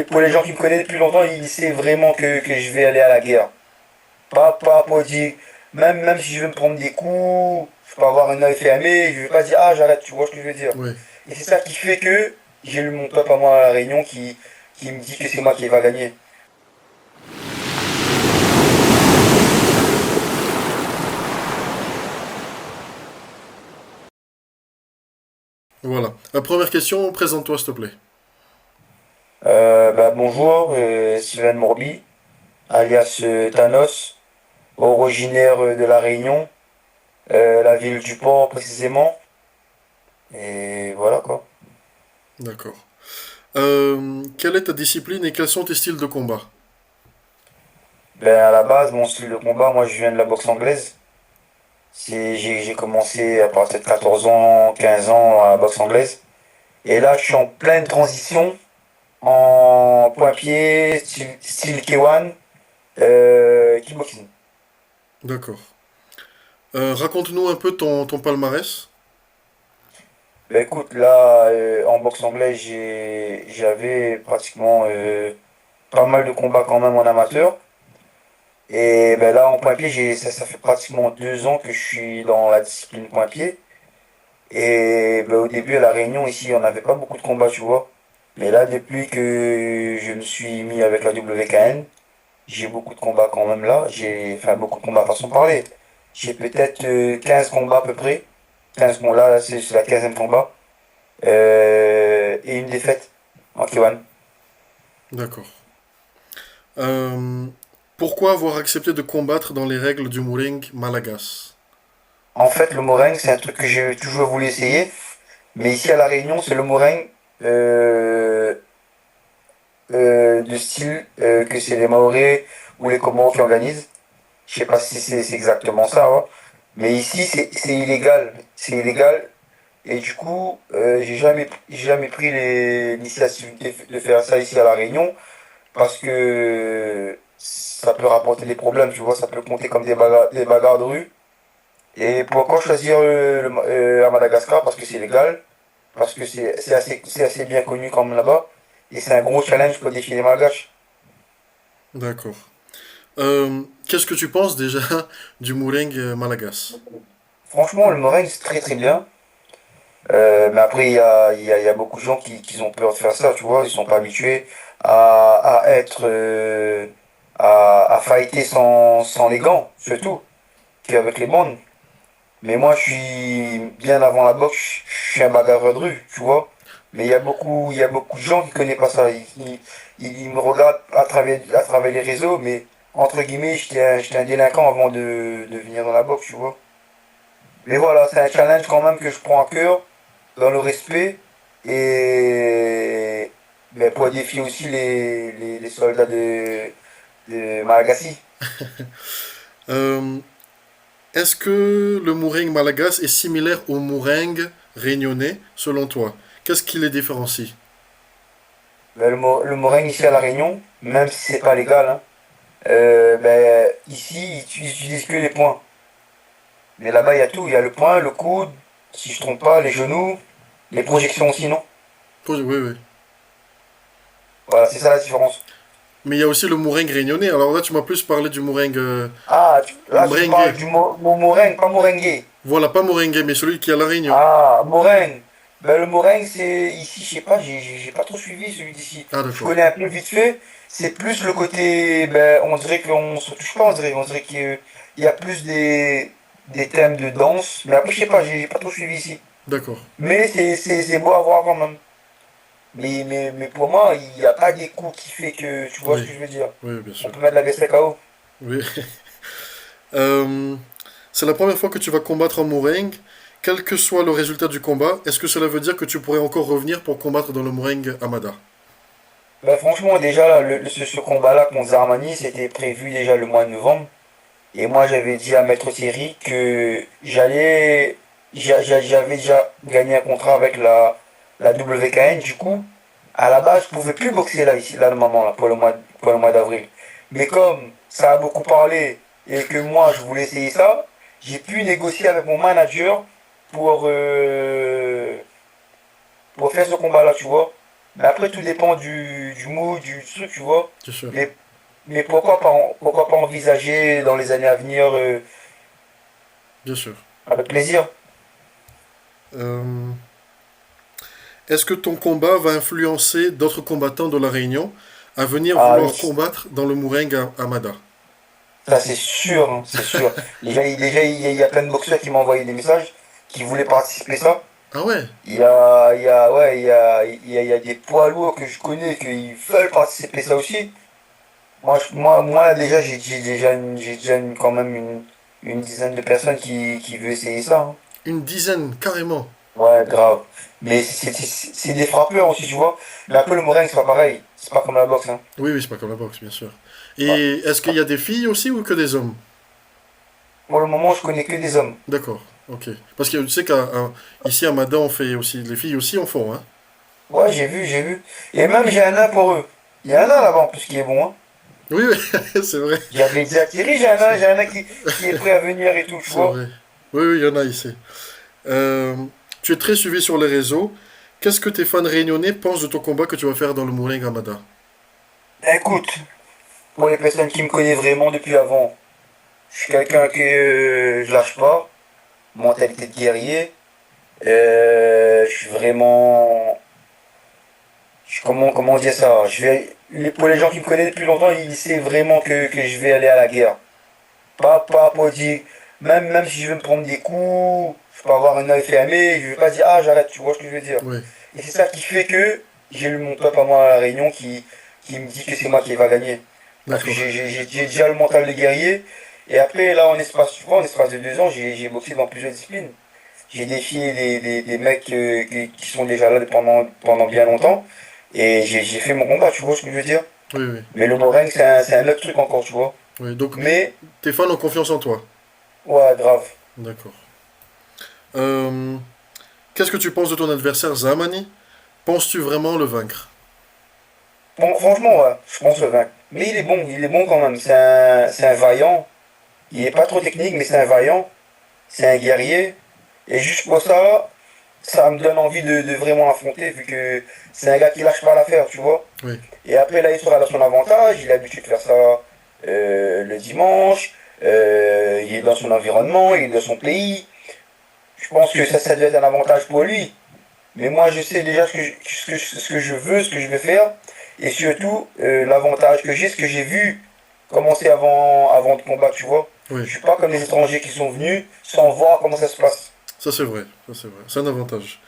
pour les gens qui me connaissent depuis longtemps, ils savent vraiment que je vais aller à la guerre. Pas pour dire, même si je veux me prendre des coups, je peux avoir un œil fermé, je vais pas dire, ah, j'arrête, tu vois ce que je veux dire. Oui. Et c'est ça qui fait que j'ai mon peuple à moi à la Réunion qui me dit que c'est moi qui va gagner. Voilà. La première question, présente-toi s'il te plaît. Bonjour, Sylvain Morbi, alias Thanos, originaire de la Réunion, la ville du port précisément. Et voilà quoi. D'accord. Quelle est ta discipline et quels sont tes styles de combat? À la base, mon style de combat, moi je viens de la boxe anglaise. J'ai commencé à partir de 14 ans, 15 ans à la boxe anglaise. Et là, je suis en pleine transition en point-pied, style K1, kickboxing. D'accord. Raconte-nous un peu ton palmarès. Écoute, là, en boxe anglaise, j'avais pratiquement pas mal de combats quand même en amateur. Et là, en point-pied, ça fait pratiquement 2 ans que je suis dans la discipline point-pied. Et au début, à La Réunion, ici, on n'avait pas beaucoup de combats, tu vois. Mais là, depuis que je me suis mis avec la WKN, j'ai beaucoup de combats quand même là. Enfin, beaucoup de combats, façon de parler. J'ai peut-être 15 combats à peu près. 15 combats, là, c'est la 15e combat. Et une défaite en K1. D'accord. Euh, Pourquoi avoir accepté de combattre dans les règles du Mouring Malagas? En fait, le meringue, c'est un truc que j'ai toujours voulu essayer. Mais ici à La Réunion, c'est le meringue euh, de style que c'est les Maoris ou les Comores qui organisent. Je sais pas si c'est exactement ça, hein. Mais ici, c'est illégal. C'est illégal. Et du coup, j'ai jamais pris l'initiative de faire ça ici à La Réunion parce que ça peut rapporter des problèmes, tu vois, ça peut compter comme des bagarres de rue. Et pourquoi choisir à Madagascar? Parce que c'est légal, parce que c'est assez bien connu comme là-bas, et c'est un gros challenge pour défier les malgaches. D'accord. Qu'est-ce que tu penses déjà du Mouring Malagas? Franchement, le meringue, c'est très très bien. Mais après, il y a beaucoup de gens qui ont peur de faire ça, tu vois. Ils sont pas habitués à être, à fighter sans les gants, surtout, qu'avec les bandes. Mais moi, je suis bien avant la boxe, je suis un bagarreur de rue, tu vois. Mais il y a beaucoup de gens qui connaissent pas ça. Ils me regardent à travers les réseaux, mais entre guillemets, j'étais un délinquant avant de venir dans la boxe, tu vois. Mais voilà, c'est un challenge quand même que je prends à cœur, dans le respect, et pour défier aussi les soldats de Malagasy. Euh, Est-ce que le Mouring Malagas est similaire au Mouring réunionnais, selon toi? Qu'est-ce qui les différencie? Le meringue ici à La Réunion, même si c'est pas légal, hein, ici, ils utilisent que les poings. Mais là-bas, il y a tout. Il y a le poing, le coude, si je ne trompe pas, les genoux, les projections aussi, non? Oui, oui. Voilà, c'est ça la différence. Mais il y a aussi le Mouring réunionnais. Alors là, tu m'as plus parlé du Mouring Ah, là, tu me parles meringue. du meringue, pas merengue. Voilà, pas Mouringue, mais celui qui est à La Réunion. Ah, meringue. Le meringue, c'est ici, je sais pas, j'ai pas trop suivi celui d'ici. Ah, Je d'accord. connais un peu vite fait. C'est plus le côté, on dirait qu'on se touche pas, on dirait qu'il y a plus des thèmes de danse. Mais après, je sais pas, j'ai pas trop suivi ici. D'accord. Mais c'est beau à voir quand même. Mais pour moi, il n'y a pas des coups qui fait que, tu vois ce Oui, que je veux dire. oui, bien On sûr. peut mettre la veste à KO. Oui. Euh, c'est la première fois que tu vas combattre en Mouring. Quel que soit le résultat du combat, est-ce que cela veut dire que tu pourrais encore revenir pour combattre dans le Mouring Amada? Franchement, déjà, là, ce combat-là contre Zarmani, c'était prévu déjà le mois de novembre. Et moi, j'avais dit à Maître Thierry que j'avais déjà gagné un contrat avec la WKN. Du coup, à la base, je pouvais plus boxer là, ici, là, le moment, là, pour le mois d'avril. Mais comme ça a beaucoup parlé et que moi, je voulais essayer ça, j'ai pu négocier avec mon manager pour, euh, pour faire ce combat-là, tu vois. Mais après, tout dépend du mood, du truc, tu vois. Bien sûr. Mais, mais pourquoi pas envisager dans les années à venir Bien sûr. avec plaisir. Euh, Est-ce que ton combat va influencer d'autres combattants de la Réunion à venir Ah oui, vouloir combattre dans le Moureng à Mada? ça c'est sûr, hein, c'est sûr. Déjà, il y a plein de boxeurs qui m'ont envoyé des messages qui voulaient participer à ça. Ah ouais? Ouais, il y a des poids lourds que je connais qui veulent participer à ça aussi. Moi déjà, j'ai déjà quand même une dizaine de personnes qui veulent essayer ça, hein. Une dizaine, carrément. Ouais, grave. Mais c'est des frappeurs aussi, tu vois. Mais un peu le Morin, c'est pas pareil. C'est pas comme la boxe, hein. Oui, oui, c'est pas comme la boxe, bien sûr. Ouais. Et est-ce qu'il y a des filles aussi ou que des hommes? Pour le moment, je connais que des hommes. D'accord, ok. Parce que tu sais qu'ici à Mada, on fait aussi, les filles aussi en font, hein. Ouais, j'ai vu. Et même, j'ai un nain pour eux. Il y a un nain là-bas en plus qui est bon, hein. Oui, oui, c'est vrai, J'avais dit à Thierry, j'ai un nain qui est prêt à venir et tout, tu c'est vois. vrai. Oui, oui, il y en a ici. Euh, Tu es très suivi sur les réseaux. Qu'est-ce que tes fans réunionnais pensent de ton combat que tu vas faire dans le Moulin Gramada? Écoute, pour les personnes qui me connaissent vraiment depuis avant, je suis quelqu'un que je lâche pas. Mentalité de guerrier. Je suis vraiment. Comment dire ça? Pour les gens qui me connaissent depuis longtemps, ils savent vraiment que je vais aller à la guerre. Pas pour dire. Même si je veux me prendre des coups, je peux avoir un œil fermé, je vais pas dire ah j'arrête, tu vois ce que je veux dire. Oui, Et c'est ça qui fait que j'ai mon peuple à moi à la Réunion qui me dit que c'est moi qui va gagner. Parce que d'accord. j'ai déjà le mental de guerrier. Et après, là, en espace de 2 ans, j'ai boxé dans plusieurs disciplines. J'ai défié des mecs qui sont déjà là pendant bien longtemps. Et j'ai fait mon combat, tu vois ce que je veux dire. Oui, oui, Mais le Moring, c'est un autre truc encore, tu vois. oui. Donc, Mais, tes fans ont confiance en toi. ouais, grave. D'accord. Euh, Qu'est-ce que tu penses de ton adversaire Zamani? Penses-tu vraiment le vaincre? Bon, franchement, ouais, je pense le vaincre. Mais il est bon quand même. C'est un vaillant. Il est pas trop technique, mais c'est un vaillant. C'est un guerrier. Et juste pour ça, ça me donne envie de vraiment l'affronter, vu que c'est un gars qui lâche pas l'affaire, tu vois. Oui, Et après, là, il sera à son avantage. Il a l'habitude de faire ça le dimanche. Il est dans son environnement, il est dans son pays. Je pense que ça doit être un avantage pour lui. Mais moi, je sais déjà ce que je veux, ce que je veux faire. Et surtout, l'avantage que j'ai, ce que j'ai vu commencer avant de combattre, tu vois. oui. Je suis pas comme les étrangers qui sont venus sans voir comment ça se passe. Ça c'est vrai, ça c'est vrai. C'est un avantage.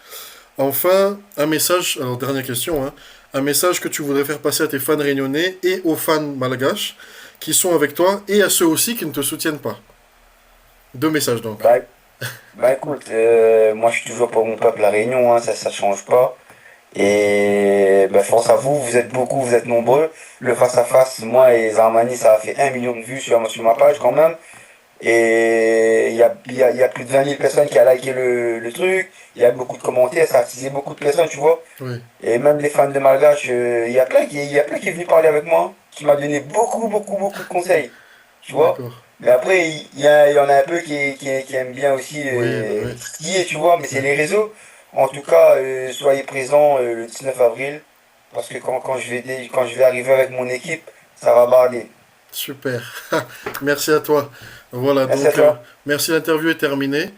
Enfin, un message, alors dernière question, hein, un message que tu voudrais faire passer à tes fans réunionnais et aux fans malgaches qui sont avec toi et à ceux aussi qui ne te soutiennent pas. Deux messages donc. Bah, bah écoute, moi je suis toujours pour mon peuple à Réunion, hein, ça change pas. Et bah, force à vous, vous êtes beaucoup, vous êtes nombreux. Le face-à-face, moi et Zarmani, ça a fait 1 million de vues sur ma page quand même. Et il y a plus de 20 000 personnes qui a liké le truc. Il y a beaucoup de commentaires, ça a attisé beaucoup de personnes, tu vois. Oui, Et même les fans de Malgache, il y a plein qui est venu parler avec moi, qui m'a donné beaucoup de conseils, tu vois. d'accord. Mais après, il y en a un peu qui aiment bien aussi Oui, bah oui. titiller, tu vois, mais Oui. c'est les réseaux. En tout cas, soyez présents le 19 avril, parce que quand je vais arriver avec mon équipe, ça va barder. Super. Merci à toi. Voilà, Merci à donc toi. merci, l'interview est terminée.